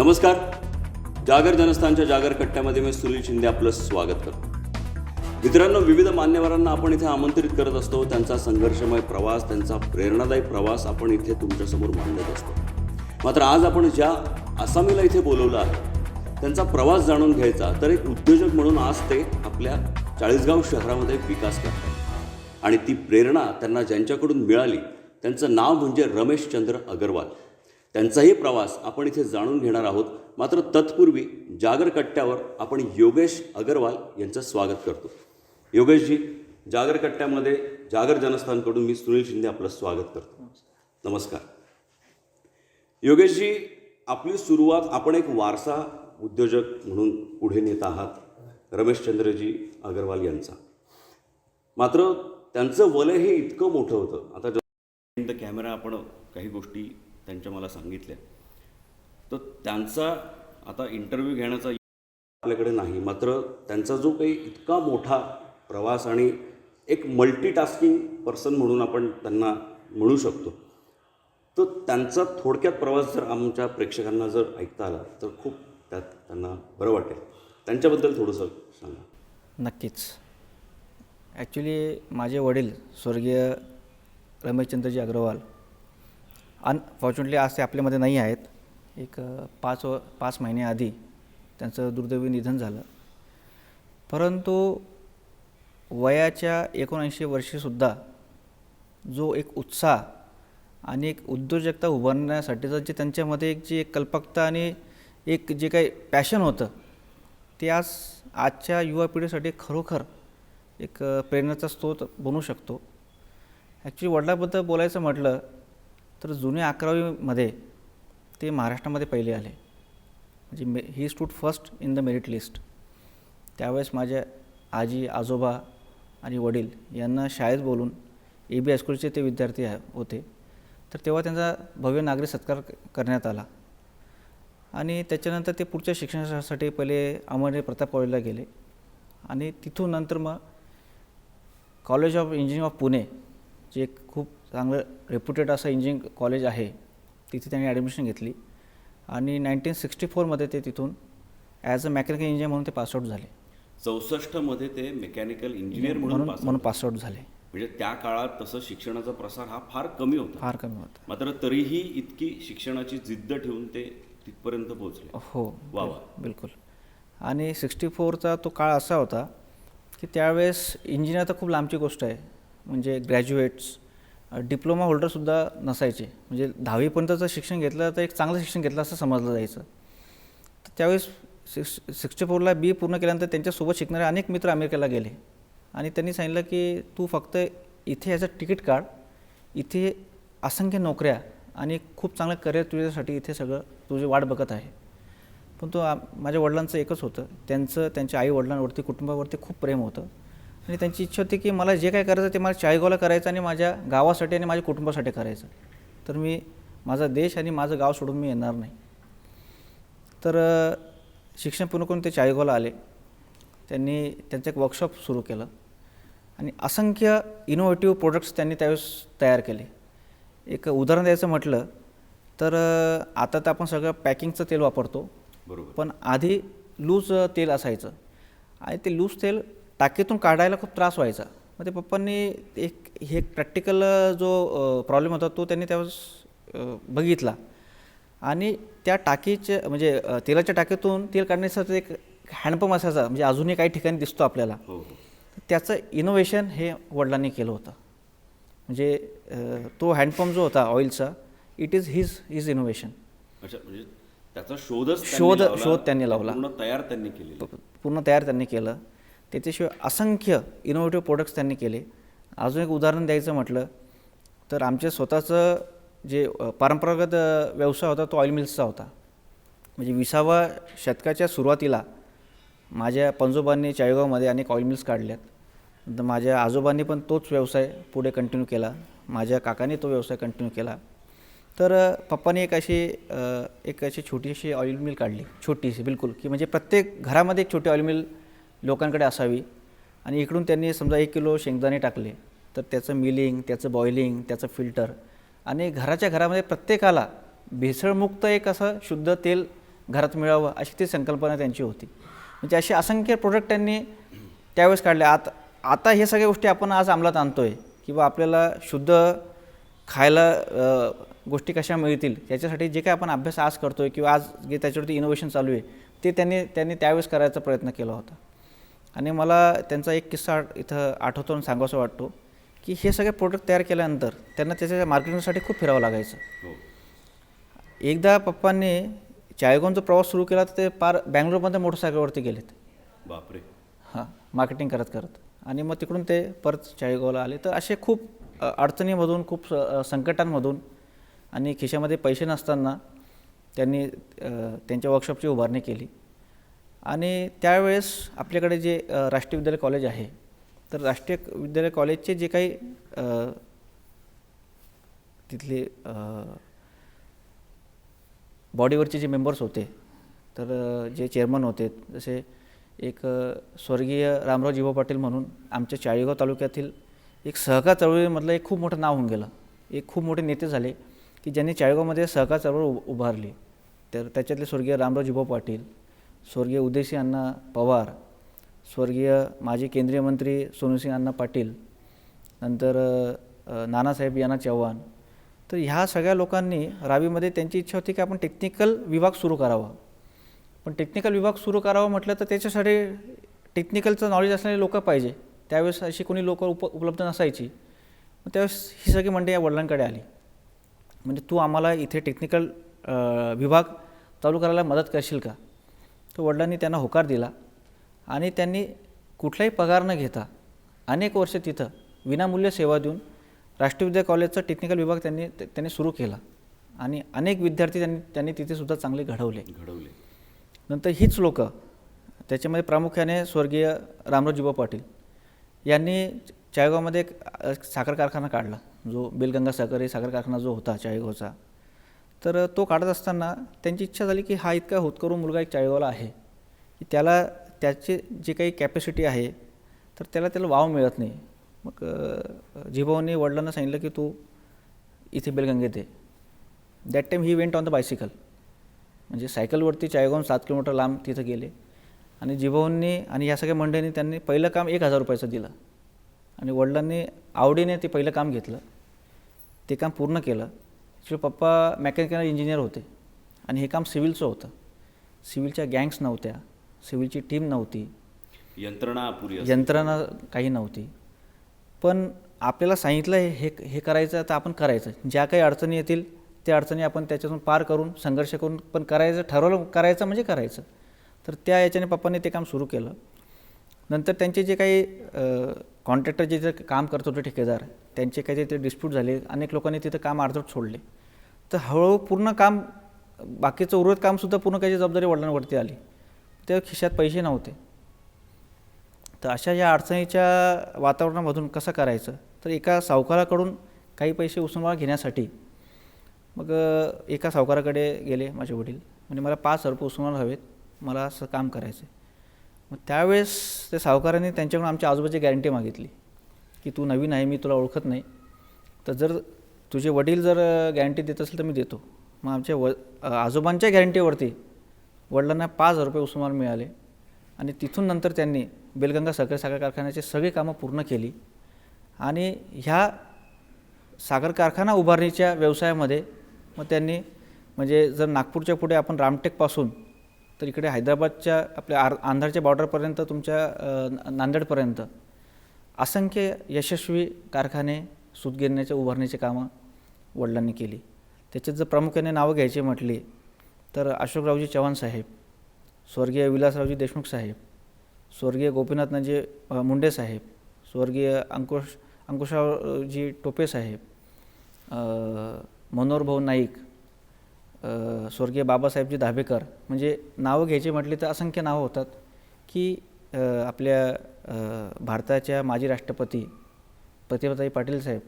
नमस्कार. जागर जनस्थानच्या जागर कट्ट्यामध्ये मी सुनील शिंदे आपलं स्वागत करतो. मित्रांनो, विविध मान्यवरांना आपण इथे आमंत्रित करत असतो. त्यांचा संघर्षमय प्रवास, त्यांचा प्रेरणादायी प्रवास आपण इथे तुमच्यासमोर मांडत असतो. मात्र आज आपण ज्या आसामीला इथे बोलवलं आहे त्यांचा प्रवास जाणून घ्यायचा, तर एक उद्योजक म्हणून आज ते आपल्या चाळीसगाव शहरामध्ये विकास करतात आणि ती प्रेरणा त्यांना ज्यांच्याकडून मिळाली त्यांचं नाव म्हणजे रमेशचंद्र अगरवाल. त्यांचाही प्रवास आपण इथे जाणून घेणार आहोत. मात्र तत्पूर्वी जागर कट्ट्यावर आपण योगेश अगरवाल यांचं स्वागत करतो. योगेशजी, जागर कट्ट्यामध्ये जागर जनस्थानकडून मी सुनील शिंदे आपलं स्वागत करतो. नमस्कार. योगेशजी, आपली सुरुवात आपण एक वारसा उद्योजक म्हणून पुढे नेत आहात रमेशचंद्रजी अगरवाल यांचा. मात्र त्यांचं वलय हे इतकं मोठं होतं. आता कॅमेरा आपण काही गोष्टी त्यांच्या मला सांगितल्या, तर त्यांचा आता इंटरव्ह्यू घेण्याचा आपल्याकडे नाही. मात्र त्यांचा जो काही इतका मोठा प्रवास आणि एक मल्टीटास्किंग पर्सन म्हणून आपण त्यांना म्हणू शकतो, तर त्यांचा थोडक्यात प्रवास जर आमच्या प्रेक्षकांना जर ऐकता आला तर खूप त्यात त्यांना बरं वाटेल. त्यांच्याबद्दल थोडंसं सांगा. नक्कीच. ॲक्च्युली माझे वडील स्वर्गीय रमेशचंद्रजी अग्रवाल अनफॉर्च्युनेटली आज ते आपल्यामध्ये नाही आहेत. एक 5 महिन्याआधी त्यांचं दुर्दैवी निधन झालं. परंतु वयाच्या 79 वर्षीसुद्धा जो एक उत्साह आणि एक उद्योजकता उभारण्यासाठीचं जे त्यांच्यामध्ये एक कल्पकता आणि एक जे काही पॅशन होतं, ते आजच्या युवा पिढीसाठी खरोखर एक प्रेरणाचा स्रोत बनू शकतो. ॲक्च्युली वडिलांबद्दल बोलायचं म्हटलं तर जुने 11वीमध्ये ते महाराष्ट्रामध्ये पहिले आले. म्हणजे he stood first in the merit list. त्यावेळेस माझ्या आजी, आजोबा आणि वडील यांना शाळेत बोलून AB हायस्कूलचे ते विद्यार्थी होते. तर तेव्हा त्यांचा भव्य नागरी सत्कार करण्यात आला आणि त्याच्यानंतर ते पुढच्या शिक्षणासाठी पहिले अमरनेर प्रताप कॉलेजला गेले आणि तिथून नंतर मग college of engineering of Pune, जे एक खूप चांगलं रेप्युटेड असं इंजिनिअरिंग कॉलेज आहे, तिथे त्यांनी ॲडमिशन घेतली आणि 1964मध्ये ते तिथून ॲज अ मेकॅनिकल इंजिनियर म्हणून ते पासआउट झाले. 64मध्ये ते मेकॅनिकल इंजिनियर म्हणून पासआउट झाले. म्हणजे त्या काळात तसं शिक्षणाचा प्रसार हा फार कमी होता. मात्र तरीही इतकी शिक्षणाची जिद्द ठेवून ते तिथपर्यंत पोहोचले. हो, वा वा, बिलकुल. आणि 64चा तो काळ असा होता की त्यावेळेस इंजिनियर तर खूप लांबची गोष्ट आहे. म्हणजे ग्रॅज्युएट्स, डिप्लोमा होल्डरसुद्धा नसायचे. म्हणजे 10वीपर्यंतचं शिक्षण घेतलं तर एक चांगलं शिक्षण घेतलं असं समजलं जायचं. तर त्यावेळेस 64ला BA पूर्ण केल्यानंतर त्यांच्यासोबत शिकणारे अनेक मित्र अमेरिकेला गेले आणि त्यांनी सांगितलं की तू फक्त इथे ॲज अ तिकीट काढ, इथे असंख्य नोकऱ्या आणि खूप चांगलं करिअर तुझ्यासाठी इथे सगळं तुझी वाट बघत आहे. पण तो माझ्या वडिलांचं एकच होतं, त्यांच्या आई वडिलांवरती, कुटुंबावरती खूप प्रेम होतं आणि त्यांची इच्छा होती की मला जे काय करायचं ते मला चाळीसगावला करायचं आणि माझ्या गावासाठी आणि माझ्या कुटुंबासाठी करायचं. तर मी माझा देश आणि माझं गाव सोडून मी येणार नाही. तर शिक्षण पूर्ण करून ते चाळीसगावला आले. त्यांनी त्यांचं एक वर्कशॉप सुरू केलं आणि असंख्य इनोव्हेटिव्ह प्रोडक्ट्स त्यांनी त्यावेळेस तयार केले. एक उदाहरण द्यायचं म्हटलं तर आता तर आपण सगळं पॅकिंगचं तेल वापरतो, बरोबर, पण आधी लूज तेल असायचं आणि ते लूज तेल टाकीतून काढायला खूप त्रास व्हायचा. मग ते पप्पांनी हे प्रॅक्टिकल जो प्रॉब्लेम होता तो त्यांनी त्यावेळेस बघितला आणि त्या टाकीचे म्हणजे तेलाच्या टाकीतून तेल काढण्यासाठी एक हँडपंप असायचा, म्हणजे अजूनही काही ठिकाणी दिसतो आपल्याला. त्याचं इनोव्हेशन हे वडिलांनी केलं होतं. म्हणजे तो हँडपंप जो होता ऑइलचा, इट इज हिज इनोव्हेशन. अच्छा, म्हणजे त्याचा शोध त्यांनी लावला, पूर्ण तयार त्यांनी केलं. त्याच्याशिवाय असंख्य इनोव्हेटिव्ह प्रोडक्ट्स त्यांनी केले. अजून एक उदाहरण द्यायचं म्हटलं तर आमच्या स्वतःचं जे परंपरागत व्यवसाय होता तो ऑइल मिल्सचा होता. म्हणजे 20व्या शतकाच्या सुरुवातीला माझ्या पणजोबांनी चाळीसगावमध्ये अनेक ऑइल मिल्स काढल्यात. तर माझ्या आजोबांनी पण तोच व्यवसाय पुढे कंटिन्यू केला, माझ्या काकांनी तो व्यवसाय कंटिन्यू केला. तर पप्पांनी एक अशी छोटीशी ऑइल मिल काढली, छोटीशी बिलकुल, की म्हणजे प्रत्येक घरामध्ये एक छोटी ऑइल मिल लोकांकडे असावी. आणि इकडून त्यांनी समजा 1 किलो शेंगदाणे टाकले तर त्याचं मिलिंग, त्याचं बॉइलिंग, त्याचं फिल्टर आणि घराच्या घरामध्ये प्रत्येकाला भेसळमुक्त एक असं शुद्ध तेल घरात मिळावं अशी ती संकल्पना त्यांची होती. म्हणजे असे असंख्य प्रोडक्ट त्यांनी त्यावेळेस काढले. आता हे सगळ्या गोष्टी आपण आज अंमलात आणतो आहे की बा आपल्याला शुद्ध खायला गोष्टी कशा मिळतील याच्यासाठी जे काही आपण अभ्यास आज करतो आहे किंवा आज जे त्याच्यावरती इनोव्हेशन चालू आहे ते त्यांनी त्यावेळेस करायचा प्रयत्न केला होता. आणि मला त्यांचा एक किस्सा इथं आठवतो आणि सांगावासा वाटतो की हे सगळे प्रोडक्ट तयार केल्यानंतर त्यांना त्याच्या मार्केटिंगसाठी खूप फिरावं लागायचं. एकदा पप्पांनी चाळीसगावचा प्रवास सुरू केला तर ते पार बँगलोरमध्ये मोटरसायकलवरती गेलेत. बापरे. हां, मार्केटिंग करत आणि मग तिकडून ते परत चाळीसगावला आले. तर असे खूप अडचणीमधून खूप संकटांमधून आणि खिशामध्ये पैसे नसताना त्यांनी त्यांच्या वर्कशॉपची उभारणी केली. आणि त्यावेळेस आपल्याकडे जे राष्ट्रीय विद्यालय कॉलेज आहे तर राष्ट्रीय विद्यालय कॉलेजचे जे काही तिथले बॉडीवरचे जे मेंबर्स होते तर जे चेअरमन होते जसे एक स्वर्गीय रामराव जीवा पाटील म्हणून आमच्या चाळीसगाव तालुक्यातील एक सहकार चळवळीमधलं एक खूप मोठं नाव होऊन गेलं. एक खूप मोठे नेते झाले की ज्यांनी चाळीसगावमध्ये सहकार चळवळ उभारली. तर त्याच्यातले स्वर्गीय रामराव जीवा पाटील, स्वर्गीय उदयसिंह अण्णा पवार, स्वर्गीय माजी केंद्रीय मंत्री सोनूसिंह अण्णा पाटील, नंतर नानासाहेब याना चव्हाण. तर ह्या सगळ्या लोकांनी रावीमध्ये त्यांची इच्छा होती की आपण टेक्निकल विभाग सुरू करावा. पण टेक्निकल विभाग सुरू करावा म्हटलं तर त्याच्यासाठी टेक्निकलचं नॉलेज असलेले लोक पाहिजे. त्यावेळेस अशी कोणी लोक उपलब्ध नसायची. मग त्यावेळेस ही सगळी मंडळी या वडिलांकडे आली. म्हणजे तू आम्हाला इथे टेक्निकल विभाग चालू करायला मदत करशील का? तर वडिलांनी त्यांना होकार दिला आणि त्यांनी कुठलाही पगार न घेता अनेक वर्ष तिथं विनामूल्य सेवा देऊन राष्ट्रीय विद्यालय कॉलेजचा टेक्निकल विभाग त्यांनी सुरू केला आणि अनेक विद्यार्थी त्यांनी तिथेसुद्धा चांगले घडवले. नंतर हीच लोकं त्याच्यामध्ये प्रामुख्याने स्वर्गीय रामराव जीवा पाटील यांनी चाळीसगावमध्ये एक साखर कारखाना काढला, जो बेलगंगा सहकारी साखर कारखाना जो होता चाळीसगावचा. तर तो काढत असताना त्यांची इच्छा झाली की हा इतका होतकरू मुलगा एक चाळीसगावला आहे की त्याला त्याचे जे काही कॅपॅसिटी आहे तर त्याला वाव मिळत नाही. मग जीभाऊंनी वडिलांना सांगितलं की तू इथे बेलगंगेत आहे. That time he went on the bicycle, म्हणजे सायकलवरती चाळीसगावून 7 किलोमीटर लांब तिथं गेले. आणि जीभाऊंनी आणि ह्या सगळ्या मंडळींनी त्यांनी पहिलं काम 1,000 रुपयाचं दिलं आणि वडिलांनी आवडीने ते पहिलं काम घेतलं. ते काम पूर्ण केलं. ॲक्च्युली पप्पा मेकॅनिकल इंजिनियर होते आणि हे काम सिव्हिलचं होतं. सिव्हिलच्या गँग्स नव्हत्या, सिव्हिलची टीम नव्हती, यंत्रणा काही नव्हती. पण आपल्याला सांगितलं हे करायचं तर आपण करायचं. ज्या काही अडचणी येतील त्या अडचणी आपण त्याच्यातून पार करून संघर्ष करून पण करायचं, ठरवलं करायचं म्हणजे करायचं. तर त्या याच्याने पप्पांनी ते काम सुरू केलं. नंतर त्यांचे जे काही कॉन्ट्रॅक्टर जे काम करत होते ठेकेदार, त्यांचे काही ते डिस्प्यूट झाले, अनेक लोकांनी तिथं काम अर्धवट सोडले. तर हळूहळू पूर्ण काम बाकीचं उर्वरित कामसुद्धा पूर्ण काही जबाबदारी वडिलांवरती आली. त्या खिशात पैसे नव्हते. तर अशा या अडचणीच्या वातावरणामधून कसं करायचं, तर एका सावकाराकडून काही पैसे उसनवाळ घेण्यासाठी मग एका सावकाराकडे गेले माझे वडील. म्हणजे मला 5,000 रुपये उसनवाळ हवेत, मला असं काम करायचं. मग त्यावेळेस त्या सावकारांनी त्यांच्याकडून आमच्या आजोबाची गॅरंटी मागितली की तू नवीन आहे, मी तुला ओळखत नाही, तर जर तुझे वडील जर गॅरंटी देत असेल तर मी देतो. मग आमच्या आजोबांच्या गॅरंटीवरती वडिलांना 5,000 रुपये उसनवाळ मिळाले. आणि तिथून नंतर त्यांनी बेलगंगा सहकारी साखर कारखान्याची सगळी कामं पूर्ण केली. आणि ह्या साखर कारखाना उभारणीच्या व्यवसायामध्ये मग त्यांनी म्हणजे जर नागपूरच्या पुढे आपण रामटेकपासून तर इकडे हैदराबादच्या आपल्या आंध्रच्या बॉर्डरपर्यंत तुमच्या नांदेडपर्यंत असंख्य यशस्वी कारखाने सूतगिरण्याच्या उभारणीची कामं वडिलांनी केली. त्याच्यात जर प्रामुख्याने नावं घ्यायची म्हटली तर अशोकरावजी चव्हाण साहेब, स्वर्गीय विलासरावजी देशमुख साहेब, स्वर्गीय गोपीनाथजी मुंडे साहेब, स्वर्गीय अंकुशरावजी टोपे साहेब, मनोहरभाऊ नाईक, स्वर्गीय बाबासाहेबजी धाबेकर. म्हणजे नावं घ्यायची म्हटली तर असंख्य नावं होतात की आपल्या भारताच्या माजी राष्ट्रपती प्रतिभाताई पाटील साहेब,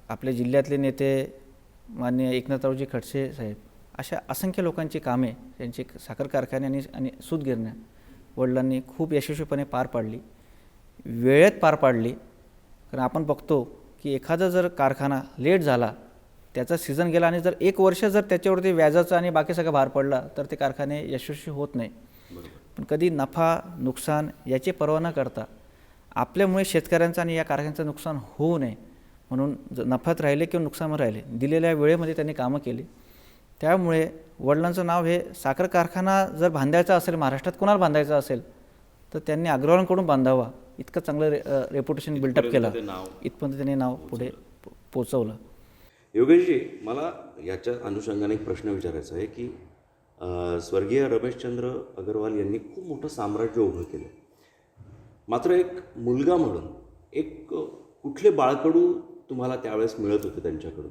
आपल्या जिल्ह्यातले नेते माननीय एकनाथरावजी खडसे साहेब, अशा असंख्य लोकांची कामे त्यांची साखर कारखाने आणि सूतगिरण्या वडिलांनी खूप यशस्वीपणे पार पाडली, वेळेत पार पाडली. कारण आपण बघतो की एखादा जर कारखाना लेट झाला त्याचा सीझन गेला आणि जर 1 वर्ष जर त्याच्यावरती व्याजाचा आणि बाकी सगळा भार पडला तर ते कारखाने यशस्वी होत नाही. पण कधी नफा नुकसान याची पर्वा न करता आपल्यामुळे शेतकऱ्यांचं आणि या कारखान्याचं नुकसान होऊ नये म्हणून नफ्यात राहिले किंवा नुकसानात राहिले दिलेल्या वेळेमध्ये त्यांनी कामं केली. त्यामुळे वडिलांचं नाव हे साखर कारखाना जर बांधायचा असेल महाराष्ट्रात कोणाला बांधायचा असेल तर त्यांनी अग्रवालांकडून बांधावा. इतकं चांगलं रेप्युटेशन बिल्डअप केलं, इथपर्यंत त्यांनी नाव पुढे पोचवलं. योगेशजी, मला याच्या अनुषंगाने एक प्रश्न विचारायचा आहे की स्वर्गीय रमेशचंद्र अगरवाल यांनी खूप मोठं साम्राज्य उभं केलं, मात्र एक मुलगा म्हणून एक कुठले बाळकडू तुम्हाला त्यावेळेस मिळत होते त्यांच्याकडून?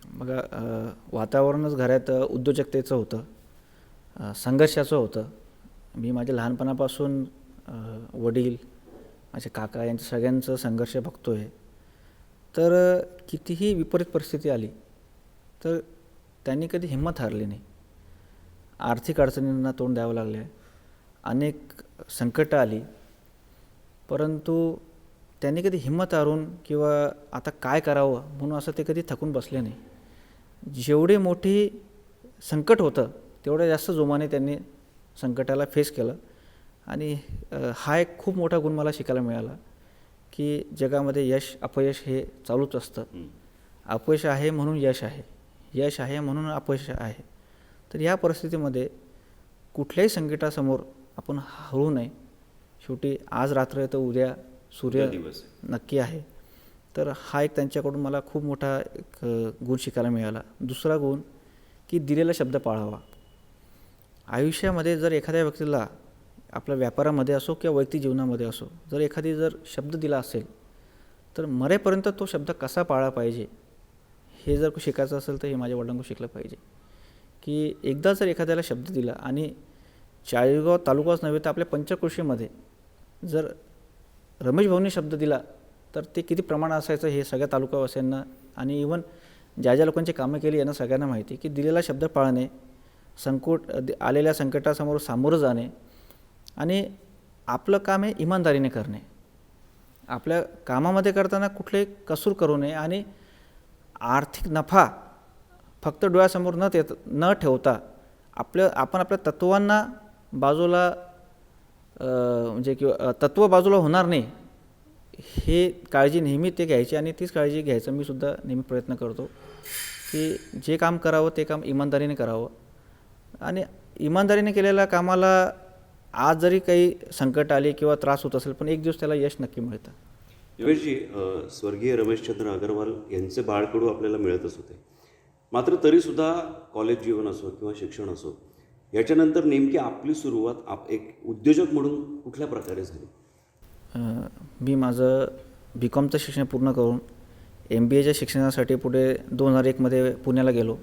बघा, वातावरणच घरात उद्योजकतेचं होतं, संघर्षाचं होतं. मी माझ्या लहानपणापासून वडील, माझे काका यांचं सगळ्यांचं संघर्ष बघतो आहे. तर कितीही विपरीत परिस्थिती आली तर त्यांनी कधी हिंमत हारली नाही. आर्थिक अडचणींना तोंड द्यावं लागले, अनेक संकटं आली, परंतु त्यांनी कधी हिंमत हारून किंवा आता काय करावं म्हणून असं ते कधी थकून बसले नाही. जेवढे मोठी संकट होतं तेवढ्या जास्त जोमाने त्यांनी संकटाला फेस केलं. आणि हा एक खूप मोठा गुण मला शिकायला मिळाला की जगामध्ये यश अपयश हे चालूच असतं. अपयश आहे म्हणून यश आहे, यश आहे म्हणून अपयश आहे. तर या परिस्थितीमध्ये कुठल्याही संकटासमोर आपण हरू नये. शेवटी आज रात्र तर उद्या सूर्य नक्की आहे. तर हा एक त्यांच्याकडून मला खूप मोठा एक गुण शिकायला मिळाला. दुसरा गुण की दिलेला शब्द पाळावा. आयुष्यामध्ये जर एखाद्या व्यक्तीला आपल्या व्यापारामध्ये असो किंवा वैयक्तिक जीवनामध्ये असो जर एखादी जर शब्द दिला असेल तर मरेपर्यंत तो शब्द कसा पाळला पाहिजे हे जर शिकायचं असेल तर हे माझ्या वडिलांकडून शिकलं पाहिजे. की एकदा जर एखाद्याला शब्द दिला आणि चाळीसगाव तालुकाच नव्हे तर आपल्या पंचक्रोशीमध्ये जर रमेश भाऊंनी शब्द दिला तर ते किती प्रमाण असायचं हे सगळ्या तालुकावासियांना आणि इव्हन ज्या ज्या लोकांची कामं केली यांना सगळ्यांना माहिती की दिलेला शब्द पाळणे, आलेल्या संकटासमोर सामोरं जाणे आणि आपलं काम हे इमानदारीने करणे. आपल्या कामामध्ये करताना कुठले कसूर करू नये आणि आर्थिक नफा फक्त डोळ्यासमोर न ठेवता आपण आपल्या तत्त्वांना बाजूला म्हणजे किंवा तत्त्व बाजूला होणार नाही हे काळजी नेहमी ते घ्यायची आणि तीच काळजी घ्यायचं मी सुद्धा नेहमी प्रयत्न करतो की जे काम करावं ते काम इमानदारीने करावं. आणि इमानदारीने केलेल्या कामाला आज जरी काही संकट आले किंवा त्रास होत असेल पण एक दिवस त्याला यश नक्की मिळतं. योगेशजी, स्वर्गीय रमेशचंद्र अगरवाल यांचे बाळकडू आपल्याला मिळतच होते, मात्र तरीसुद्धा कॉलेज जीवन असो किंवा शिक्षण असो याच्यानंतर नेमकी आपली सुरुवात एक उद्योजक म्हणून कुठल्या प्रकारे झाली? मी माझं BComचं शिक्षण पूर्ण करून MBAच्या शिक्षणासाठी पुढे 2001मध्ये पुण्याला गेलो.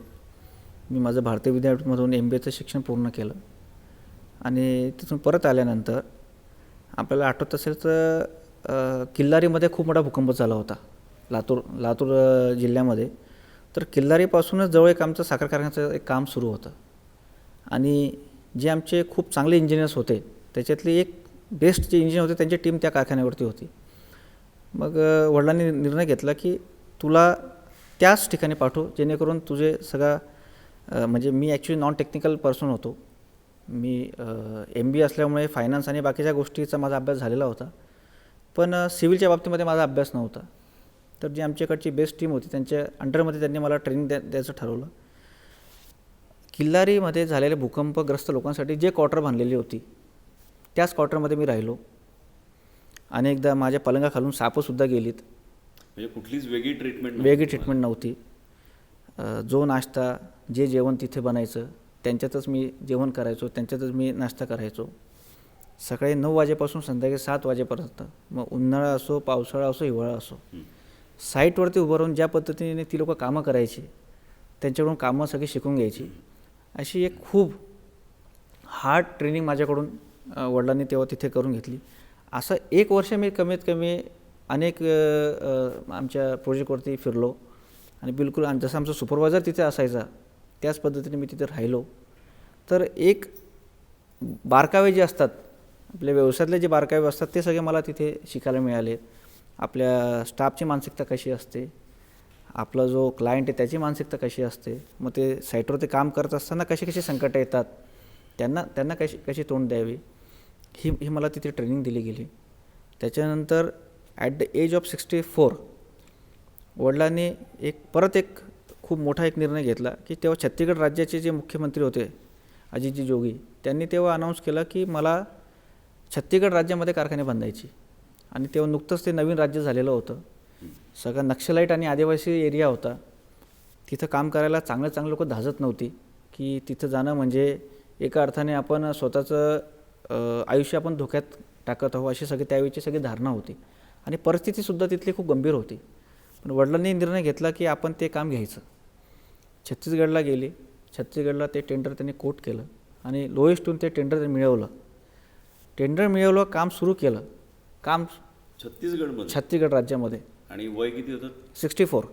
मी माझं भारतीय विद्यापीठमधून MBAचं शिक्षण पूर्ण केलं आणि तिथून परत आल्यानंतर आपल्याला आठवत असेल तर किल्लारीमध्ये खूप मोठा भूकंप झाला होता लातूर जिल्ह्यामध्ये. तर किल्लारीपासूनच जवळ एक आमचं साखर कारखान्याचं एक काम सुरू होतं आणि जे आमचे खूप चांगले इंजिनियर्स होते त्याच्यातली एक बेस्ट जे इंजिनियर होते त्यांची टीम त्या कारखान्यावरती होती. मग वडिलांनी निर्णय घेतला की तुला त्याच ठिकाणी पाठवू जेणेकरून तुझे सगळा म्हणजे मी ॲक्च्युली नॉन टेक्निकल पर्सन होतो. मी MBA असल्यामुळे फायनान्स आणि बाकीच्या गोष्टीचा माझा अभ्यास झालेला होता पण सिव्हिलच्या बाबतीमध्ये माझा अभ्यास नव्हता. तर जी आमच्याकडची बेस्ट टीम होती त्यांच्या अंडरमध्ये त्यांनी मला ट्रेनिंग द्यायचं ठरवलं. किल्लारीमध्ये झालेल्या भूकंपग्रस्त लोकांसाठी जे क्वार्टर बांधलेली होती त्याच क्वार्टरमध्ये मी राहिलो. अनेकदा माझ्या पलंगाखालून सापंसुद्धा गेलीत. म्हणजे कुठलीच वेगळी ट्रीटमेंट नव्हती. जो नाश्ता जे जेवण तिथे बनायचं त्यांच्यातच मी जेवण करायचो, त्यांच्यातच मी नाश्ता करायचो. सकाळी 9 वाजेपासून संध्याकाळी 7 वाजेपर्यंत, मग उन्हाळा असो पावसाळा असो हिवाळा असो, साईटवरती उभं राहून ज्या पद्धतीने ती लोकं कामं करायची त्यांच्याकडून कामं सगळी शिकून घ्यायची. अशी एक खूप हार्ड ट्रेनिंग माझ्याकडून वडिलांनी तेव्हा तिथे करून घेतली. असं 1 वर्ष मी कमीत कमी अनेक आमच्या प्रोजेक्टवरती फिरलो आणि बिलकुल जसं आमचा सुपरवायझर तिथे असायचा त्याच पद्धतीने मी तिथे राहिलो. तर एक बारकावे जे असतात आपल्या व्यवसायातले जे बारकावे असतात ते सगळे मला तिथे शिकायला मिळाले. आपल्या स्टाफची मानसिकता कशी असते, आपला जो क्लायंट आहे त्याची मानसिकता कशी असते, मग ते साईटवरती काम करत असताना कशी कशी संकटं येतात, त्यांना कशी कशी तोंड द्यावी, ही मला तिथे ट्रेनिंग दिली गेली. त्याच्यानंतर ॲट द एज ऑफ 64 वडिलांनी परत एक खूप मोठा एक निर्णय घेतला की तेव्हा छत्तीसगड राज्याचे जे मुख्यमंत्री होते अजितजी जोगी, त्यांनी तेव्हा अनाऊन्स केलं की मला छत्तीसगड राज्यामध्ये कारखाने बांधायची. आणि तेव्हा नुकतंच ते नवीन राज्य झालेलं होतं, सगळं नक्षलाईट आणि आदिवासी एरिया होता. तिथं काम करायला चांगलं लोक धाजत नव्हती की तिथं जाणं म्हणजे एका अर्थाने आपण स्वतःचं आयुष्य आपण धोक्यात टाकत आहोत, अशी त्यावेळीची सगळी धारणा होती. आणि परिस्थितीसुद्धा तिथली खूप गंभीर होती. पण वडिलांनी निर्णय घेतला की आपण ते काम घ्यायचं. छत्तीसगडला गेले, छत्तीसगडला ते टेंडर त्यांनी कोट केलं आणि लोएस्टून ते टेंडर मिळवलं. काम सुरू केलं. काम छत्तीसगड राज्यामध्ये. आणि वय किती होतं? 64.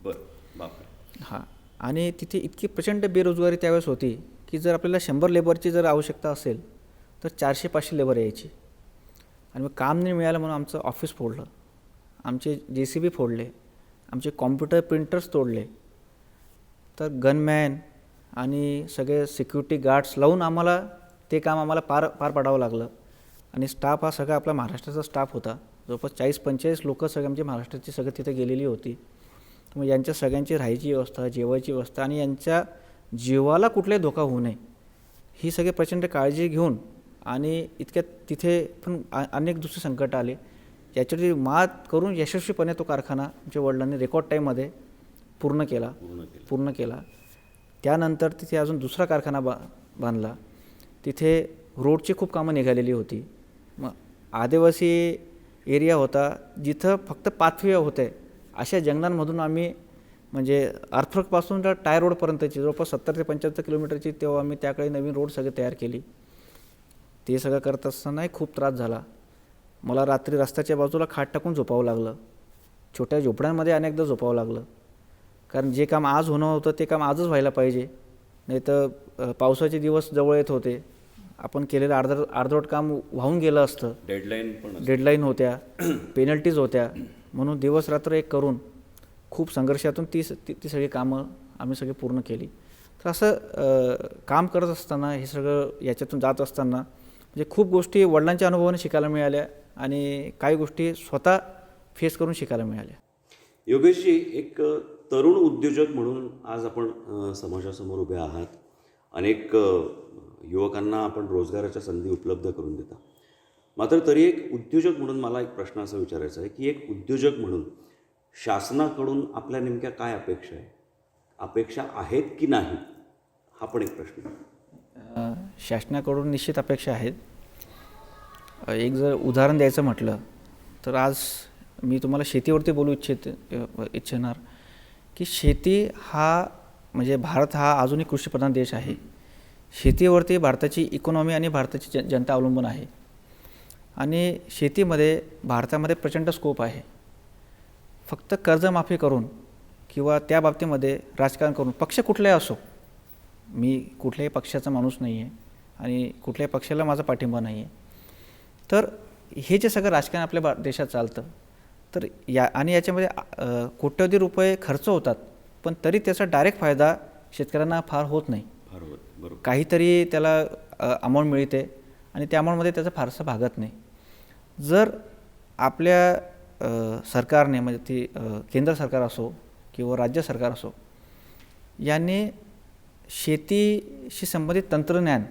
बरं, बापरे. हां. आणि तिथे इतकी प्रचंड बेरोजगारी त्यावेळेस होती की जर आपल्याला 100 लेबरची जर आवश्यकता असेल तर 400-500 लेबर यायची. आणि मग काम नाही मिळालं म्हणून आमचं ऑफिस फोडलं, आमचे JCB फोडले, आमचे कॉम्प्युटर प्रिंटर्स तोडले. तर गनमॅन आणि सगळे सिक्युरिटी गार्ड्स लावून आम्हाला ते काम आम्हाला पार पाडावं लागलं. आणि स्टाफ हा सगळा आपला महाराष्ट्राचा स्टाफ होता. जवळपास 40-45 लोकं सगळे आमचे महाराष्ट्राची सगळं तिथे गेलेली होती. मग यांच्या सगळ्यांची राहायची व्यवस्था, जेवायची व्यवस्था आणि यांच्या जीवाला कुठलाही धोका होऊ नये ही सगळी प्रचंड काळजी घेऊन आणि इतक्यात तिथे पण अनेक दुसरे संकट आले. याच्यावरती मात करून यशस्वीपणे तो कारखाना आमच्या वडिलांनी रेकॉर्ड टाईममध्ये पूर्ण केला. त्यानंतर तिथे अजून दुसरा कारखाना बांधला. तिथे रोडची खूप कामं निघालेली होती. मग आदिवासी एरिया होता जिथं फक्त पाथवे होते, अशा जंगलांमधून आम्ही म्हणजे अर्थफपासून तर टायर रोडपर्यंतची जवळपास 70 ते 75 किलोमीटरची तेव्हा आम्ही त्याकडे नवीन रोड सगळे तयार केली. ते सगळं करत असतानाही खूप त्रास झाला. मला रात्री रस्त्याच्या बाजूला खाट टाकून झोपावं लागलं, छोट्या झोपड्यांमध्ये अनेकदा झोपावं लागलं. कारण जे काम आज होणं होतं ते काम आजच व्हायला पाहिजे, नाही तर पावसाचे दिवस जवळ येत होते, आपण केलेलं अर्धवट काम वाहून गेलं असतं. डेडलाईन होत्या, पेनल्टीज होत्या. म्हणून दिवस रात्र एक करून खूप संघर्षातून ती सगळी कामं आम्ही सगळी पूर्ण केली. तर असं काम करत असताना हे सगळं याच्यातून जात असताना म्हणजे खूप गोष्टी वडिलांच्या अनुभवाने शिकायला मिळाल्या आणि काही गोष्टी स्वतः फेस करून शिकायला मिळाल्या. योगेशजी, एक तरुण उद्योजक म्हणून आज आपण समाजासमोर उभे आहात. अनेक युवकांना आपण रोजगाराच्या संधी उपलब्ध करून देता. मात्र तरी एक उद्योजक म्हणून मला एक प्रश्न असा विचारायचा आहे की एक उद्योजक म्हणून शासनाकडून आपल्या नेमक्या काय अपेक्षा आहे, अपेक्षा आहेत की नाही, हा पण एक प्रश्न. शासनाकडून निश्चित अपेक्षा आहेत. एक जर उदाहरण द्यायचं म्हटलं तर आज मी तुम्हाला शेतीवरती बोलू इच्छिणार की शेती हा म्हणजे भारत हा अजूनही कृषीप्रधान देश आहे. शेतीवरती भारताची इकॉनॉमी आणि भारताची जनता अवलंबून आहे. आणि शेतीमध्ये भारतामध्ये प्रचंड स्कोप आहे. फक्त कर्जमाफी करून किंवा त्या बाबतीमध्ये राजकारण करून, पक्ष कुठलाही असो, मी कुठल्याही पक्षाचा माणूस नाही आहे आणि कुठल्याही पक्षाला माझा पाठिंबा नाही आहे, तर हे जे सगळं राजकारण आपल्या देशात चालतं तर याच्यामध्ये कोट्यवधी रुपये खर्च होतात, पण तरी त्याचा डायरेक्ट फायदा शेतकऱ्यांना फार होत नाही. काहीतरी त्याला अमाऊंट मिळते आणि त्या अमाऊंटमध्ये त्याचा फारसा भागत नाही. जर आपल्या सरकारने म्हणजे ती केंद्र सरकार असो किंवा राज्य सरकार असो, यांनी शेतीशी संबंधित तंत्रज्ञान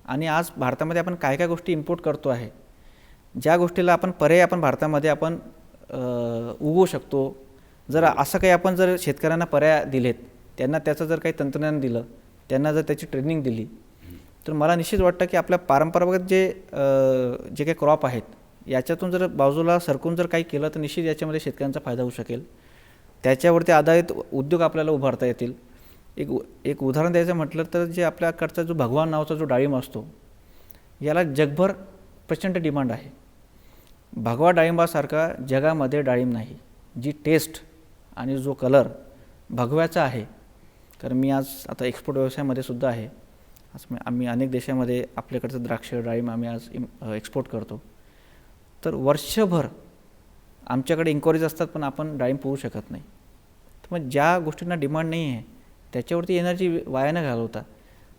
आणि आज भारतामध्ये आपण काय काय गोष्टी इम्पोर्ट करतो आहे, ज्या गोष्टीला आपण पर्याय आपण भारतामध्ये आपण उगवू शकतो, जर असं काही आपण जर शेतकऱ्यांना पर्याय दिलेत, त्यांना त्याचं जर काही तंत्रज्ञान दिलं, त्यांना जर त्याची ट्रेनिंग दिली, तर मला निश्चित वाटतं की आपल्या परंपरागत जे काही क्रॉप आहेत याच्यातून जर बाजूला सरकून जर काही केलं तर निश्चित याच्यामध्ये शेतकऱ्यांचा फायदा होऊ शकेल. त्याच्यावरती आधारित उद्योग आपल्याला उभारता येतील. एक उदाहरण द्यायचं म्हटलं तर जे आपल्याकडचा जो भगवान नावाचा जो डाळिंब असतो, याला जगभर प्रचंड डिमांड आहे. भगवा डाळिंबासारखा जगामध्ये डाळिंब नाही. जी टेस्ट आणि जो कलर भगव्याचा आहे, कारण मी आज आता एक्सपोर्ट व्यवसायामध्ये सुद्धा आहे. आम्ही अनेक देशामध्ये आपल्याकडचं द्राक्ष डाळिंब आम्ही आज एक्सपोर्ट करतो. तर वर्षभर आमच्याकडे इन्क्वायरीज असतात पण आपण डाळिंब पुरू शकत नाही. तर मग ज्या गोष्टींना डिमांड नाही आहे त्याच्यावरती एनर्जी वाया न घालवता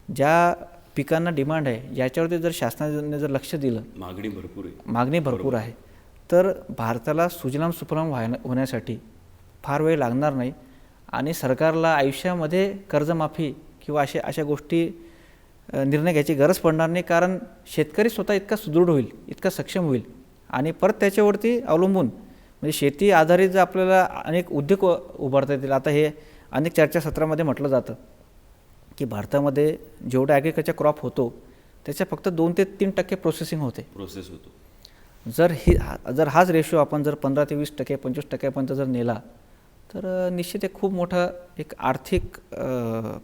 ज्या पिकांना डिमांड आहे याच्यावरती जर शासनाने जर लक्ष दिलं, मागणी भरपूर आहे, तर भारताला सुजलाम सुफलाम होण्यासाठी फार वेळ लागणार नाही आणि सरकारला आयुष्यामध्ये कर्जमाफी किंवा अशा गोष्टी निर्णय घ्यायची गरज पडणार नाही. कारण शेतकरी स्वतः इतका सुदृढ होईल, इतका सक्षम होईल आणि परत त्याच्यावरती अवलंबून म्हणजे शेती आधारित जर आपल्याला अनेक उद्योग उभारता येतील. आता हे अनेक चर्चासत्रामध्ये म्हटलं जातं की भारतामध्ये जेवढा ॲग्रिकल्चर क्रॉप होतो त्याच्या फक्त 2 ते 3% प्रोसेस होतो. जर हाच रेशो आपण जर 15 ते 20%, 25% जर नेला तर निश्चित एक खूप मोठा एक आर्थिक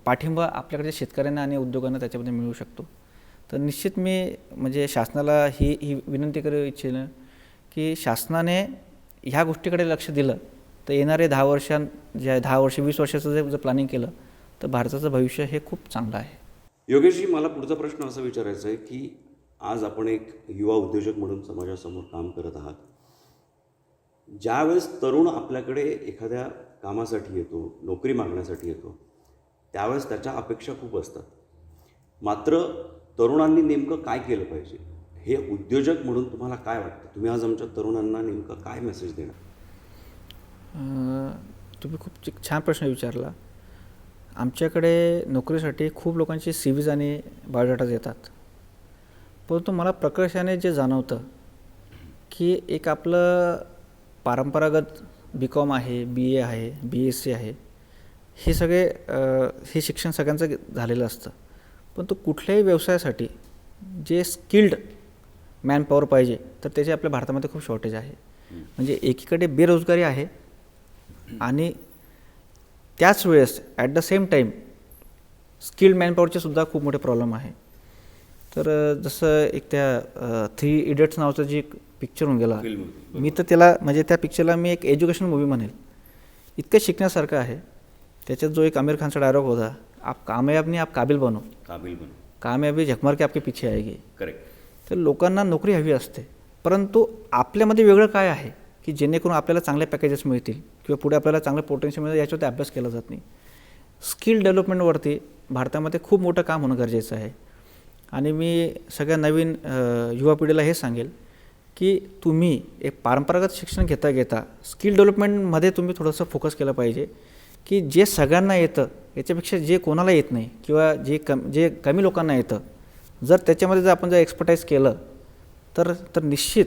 पाठिंबा आपल्याकडे शेतकऱ्यांना आणि उद्योगांना त्याच्यामध्ये मिळू शकतो. तर निश्चित मी म्हणजे शासनाला ही विनंती करू इच्छिन की शासनाने ह्या गोष्टीकडे लक्ष दिलं तर येणारे 10 वर्ष 20 वर्षाचं जर प्लॅनिंग केलं तर भारताचं भविष्य हे खूप चांगलं आहे. योगेशजी, मला पुढचा प्रश्न असा विचारायचा आहे की आज आपण एक युवा उद्योजक म्हणून समाजासमोर काम करत आहात. ज्यावेळेस तरुण आपल्याकडे एखाद्या कामासाठी येतो, नोकरी मागण्यासाठी येतो, त्यावेळेस त्याच्या अपेक्षा खूप असतात. मात्र तरुणांनी नेमकं काय केलं पाहिजे हे उद्योजक म्हणून तुम्हाला काय वाटतं? तुम्ही आज आमच्या तरुणांना नेमकं काय मेसेज देणार? तुम्ही खूप छान प्रश्न विचारला. आमच्याकडे नोकरीसाठी खूप लोकांचे CVs आणि बायोडाटाज येतात, परंतु मला प्रकर्षाने जे जाणवतं की एक आपलं परंपरागत BCom आहे, BA आहे, BSc आहे, हे सगळे हे शिक्षण सगळ्यांचं झालेलं असतं. पण तो कुठल्याही व्यवसायासाठी जे स्किल्ड मॅनपॉवर पाहिजे तर त्याचे आपल्या भारतामध्ये खूप शॉर्टेज आहे. म्हणजे एकीकडे बेरोजगारी आहे आणि त्याच वेळेस at the same time skilled मॅनपॉवरचे सुद्धा खूप मोठे प्रॉब्लेम आहे. तर जसं एक त्या 3 इडियट्स नावाचं जे पिक्चर होऊन गेला, मी तर त्याला म्हणजे त्या पिक्चरला मी एक एज्युकेशन मूवी म्हणेल. इतकं शिकण्यासारखं आहे. त्याच्यात जो एक आमिर खानचा डायलॉग होता, आप कामयाब नहीं आप काबिल बनो, कामयाबी झकमार के आपके पीछे आएगी. करेक्ट. तर लोकांना नोकरी हवी असते, परंतु आपल्यामध्ये वेगळं काय आहे की जेणेकरून आपल्याला चांगले पॅकेजेस मिळतील किंवा पुढे आपल्याला चांगलं पोटेन्शियल मिळेल याच्यावरती अभ्यास केला जात नाही. स्किल डेव्हलपमेंटवरती भारतामध्ये खूप मोठं काम होणं गरजेचं आहे. आणि मी सगळ्या नवीन युवा पिढीला हे सांगेल की तुम्ही एक परंपरागत शिक्षण घेता स्किल डेव्हलपमेंटमध्ये तुम्ही थोडंसं फोकस केलं पाहिजे की जे सगळ्यांना येतं याच्यापेक्षा जे कोणाला येत नाही किंवा जे कमी लोकांना येतं, जर त्याच्यामध्ये जर आपण जर एक्सपर्टाईज केलं तर निश्चित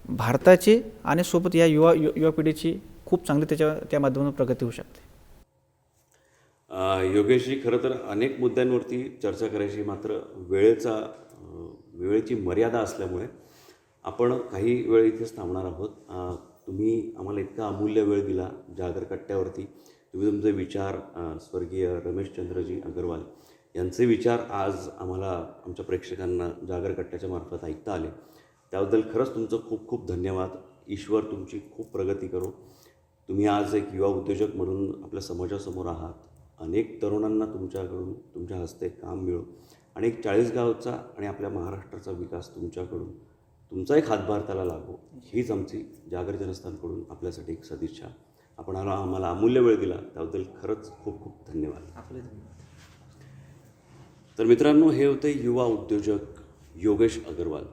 भारताची आणि सोबत या युवा पिढीची खूप चांगली त्या माध्यमातून प्रगती होऊ शकते. योगेशजी, खरं तर अनेक मुद्द्यांवरती चर्चा करायची, मात्र वेळेची मर्यादा असल्यामुळे आपण काही वेळ इथेच थांबणार आहोत. तुम्ही आम्हाला इतका अमूल्य वेळ दिला जागर कट्ट्यावरती. तुम्ही तुमचे विचार स्वर्गीय रमेशचंद्रजी अगरवाल यांचे विचार आज आम्हाला आमच्या प्रेक्षकांना जागर कट्ट्याच्या मार्फत ऐकता आले. त्याबद्दल खरंच तुमचं खूप खूप धन्यवाद. ईश्वर तुमची खूप प्रगती करो. तुम्ही आज एक युवा उद्योजक म्हणून आपल्या समाजासमोर आहात. अनेक तरुणांना तुमच्याकडून तुमच्या हस्ते काम मिळो आणि एक 40 गावचा आणि आपल्या महाराष्ट्राचा विकास तुमच्याकडून तुमचा एक हातभार त्याला लागो, हीच आमची जागर जनस्थानकडून आपल्यासाठी एक सदिच्छा. आपण आम्हाला अमूल्य वेळ दिला त्याबद्दल खरंच खूप खूप धन्यवाद. तर मित्रांनो, हे होते युवा उद्योजक योगेश अगरवाल.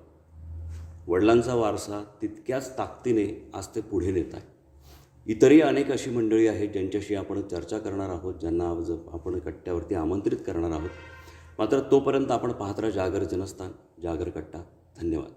वडिलांचा वारसा तितक्याच ताकदीने आज ते पुढे नेत आहे. इतरही अनेक अशी मंडळी आहेत ज्यांच्याशी आपण चर्चा करणार आहोत, ज्यांना आज आपण कट्ट्यावरती आमंत्रित करणार आहोत. मात्र तोपर्यंत आपण पाहत राहा जागर जनस्थान, जागर कट्टा. धन्यवाद.